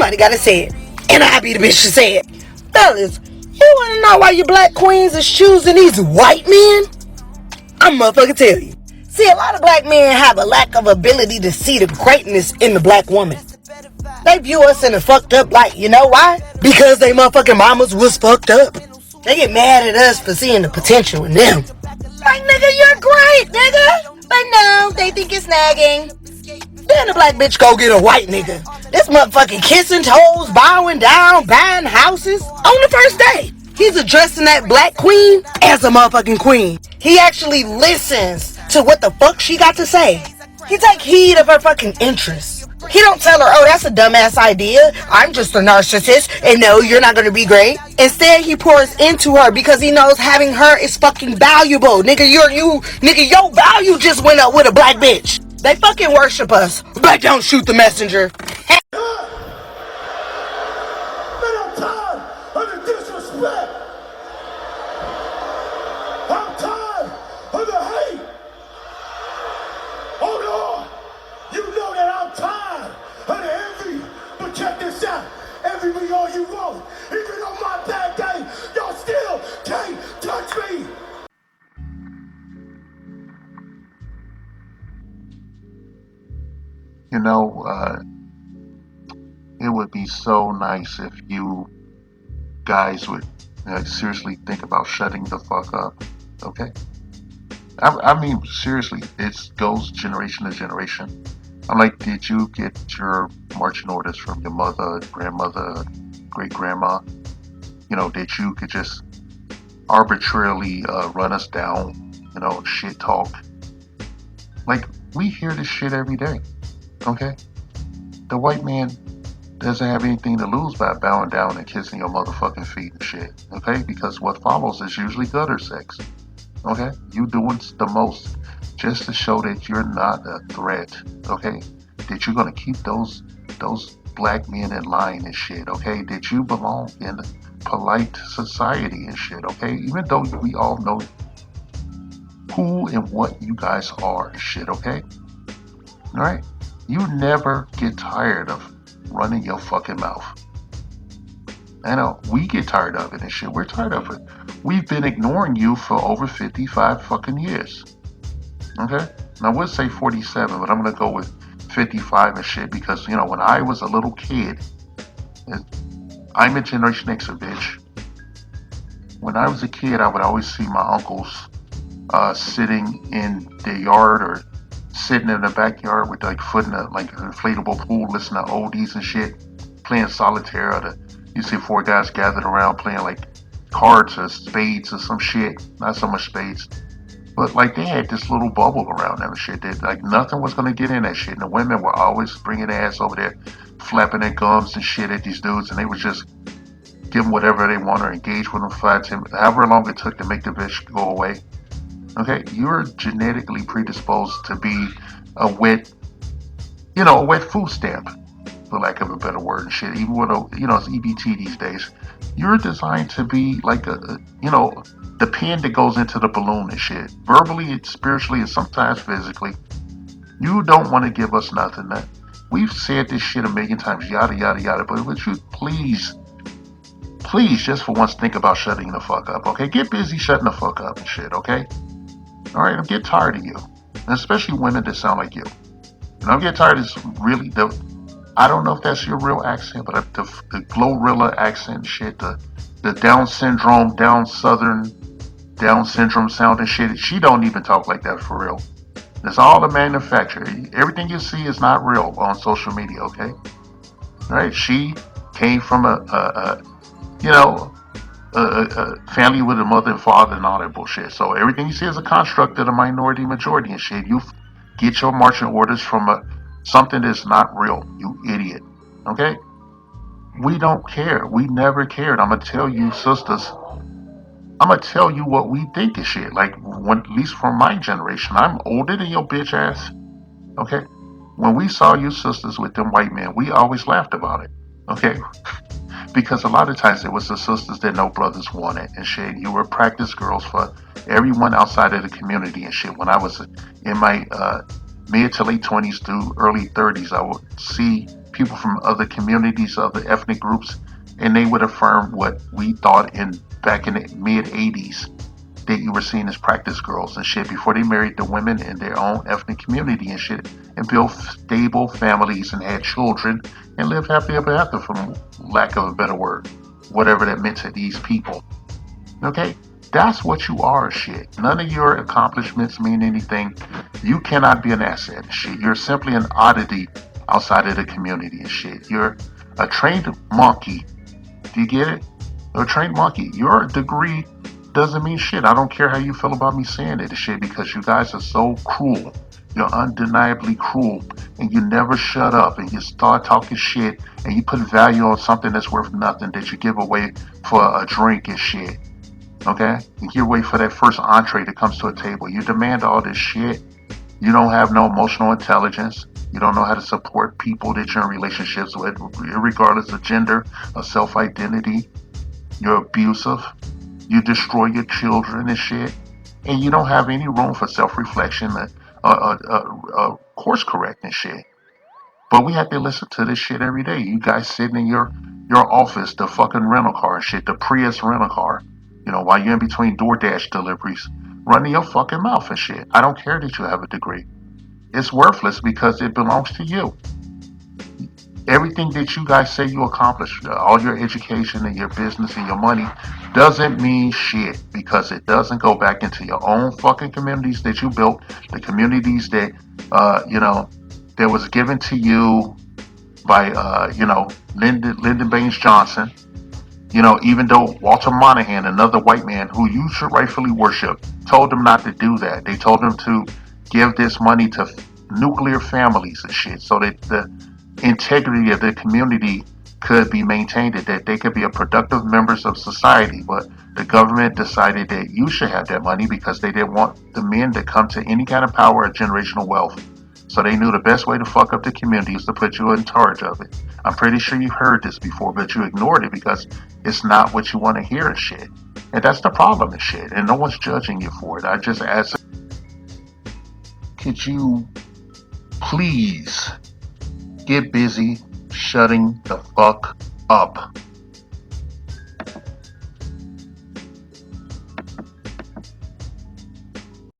Somebody gotta say it. And I be the bitch to say it. Fellas, you wanna know why you black queens is choosing these white men? I'm motherfucking tell you. See, a lot of black men have a lack of ability to see the greatness in the black woman. They view us in a fucked up light. You know why? Because they motherfucking mamas was fucked up. They get mad at us for seeing the potential in them. Like, nigga, you're great, nigga. But no, they think it's nagging. Then the black bitch go get a white nigga. This motherfucking kissing toes, bowing down, buying houses on the first day. He's addressing that black queen as a motherfucking queen. He actually listens to what the fuck she got to say. He take heed of her fucking interests. He don't tell her, oh, that's a dumbass idea. I'm just a narcissist, and no, you're not gonna be great. Instead, he pours into her because he knows having her is fucking valuable. Nigga, your value just went up with a black bitch. They fucking worship us, but don't shoot the messenger. Man, I'm tired of the disrespect. I'm tired of the hate. Oh Lord, you know that I'm tired of the envy. But check this out, envy me all you want. Even on my bad day, y'all still can't touch me. You know, it would be so nice if you guys would seriously think about shutting the fuck up, okay? I mean, seriously, it goes generation to generation. I'm like, did you get your marching orders from your mother, grandmother, great-grandma? You know, that you could just arbitrarily run us down, shit talk? Like, we hear this shit every day, okay? The white man doesn't have anything to lose by bowing down and kissing your motherfucking feet and shit, okay? Because what follows is usually gutter sex, okay? You doing the most just to show that you're not a threat, okay? That you're gonna keep those black men in line and shit, okay? That you belong in polite society and shit, okay? Even though we all know who and what you guys are and shit, okay? All right? You never get tired of running your fucking mouth. I know, we get tired of it and shit. We're tired of it. We've been ignoring you for over 55 fucking years. Okay? Now, I would say 47, but I'm going to go with 55 and shit because, when I was a little kid, I'm a Generation Xer, bitch. When I was a kid, I would always see my uncles sitting in their yard or sitting in the backyard with foot in an inflatable pool, listening to oldies and shit, playing solitaire. Or you see 4 guys gathered around playing cards or spades or some shit. Not so much spades, but they had this little bubble around them and shit that nothing was gonna get in that shit. And the women were always bringing their ass over there, flapping their gums and shit at these dudes, and they would just give them whatever they want or engage with them for however long it took to make the bitch go away. Okay, you're genetically predisposed to be a wet food stamp, for lack of a better word and shit. Even with it's EBT these days. You're designed to be like the pin that goes into the balloon and shit. Verbally, spiritually, and sometimes physically. You don't want to give us nothing. We've said this shit a million times, yada, yada, yada. But would you please, just for once, think about shutting the fuck up, okay? Get busy shutting the fuck up and shit, okay? All right, I'm getting tired of you, and especially women that sound like you. And I'm getting tired of this really, I don't know if that's your real accent, but the Glorilla accent shit, the Down syndrome, Southern Down syndrome sounding shit. She don't even talk like that for real. It's all a manufacture. Everything you see is not real on social media, okay? All right, she came from a family with a mother and father and all that bullshit. So everything you see is a construct of the minority majority and shit. You get your marching orders from something that's not real, you idiot. Okay? We don't care. We never cared. I'm gonna tell you, sisters. I'm gonna tell you what we think of shit. At least from my generation, I'm older than your bitch ass. Okay? When we saw you sisters with them white men, we always laughed about it. Okay? Because a lot of times it was the sisters that no brothers wanted and shit. You were practice girls for everyone outside of the community and shit. When I was in my mid to late 20s through early 30s, I would see people from other communities, other ethnic groups, and they would affirm what we thought back in the mid 80s, that you were seen as practice girls and shit before they married the women in their own ethnic community and shit, and built stable families and had children and lived happily ever after, from lack of a better word, whatever that meant to these people. Okay? That's what you are, shit. None of your accomplishments mean anything. You cannot be an asset, shit. You're simply an oddity outside of the community and shit. You're a trained monkey. Do you get it? A trained monkey. Your degree doesn't mean shit. I don't care how you feel about me saying it and shit, because you guys are so cruel. You're undeniably cruel, and you never shut up, and you start talking shit, and you put value on something that's worth nothing that you give away for a drink and shit. Okay? You wait for that first entree that comes to a table. You demand all this shit. You don't have no emotional intelligence. You don't know how to support people that you're in relationships with, regardless of gender or self-identity. You're abusive. You destroy your children and shit. And you don't have any room for self-reflection or course correcting shit. But we have to listen to this shit every day. You guys sitting in your office, the fucking rental car and shit, the Prius rental car, while you're in between DoorDash deliveries, running your fucking mouth and shit. I don't care that you have a degree. It's worthless because it belongs to you. Everything that you guys say you accomplished, all your education and your business and your money, doesn't mean shit, because it doesn't go back into your own fucking communities that you built, the communities that, that was given to you by, Lyndon Baines Johnson. Even though Walter Monahan, another white man who you should rightfully worship, told them not to do that. They told them to give this money to nuclear families and shit, so that the integrity of the community could be maintained, that they could be a productive members of society. But the government decided that you should have that money because they didn't want the men to come to any kind of power or generational wealth. So they knew the best way to fuck up the community was to put you in charge of it. I'm pretty sure you've heard this before, but you ignored it because it's not what you want to hear and shit. And that's the problem and shit. And no one's judging you for it. I just ask, could you please get busy shutting the fuck up?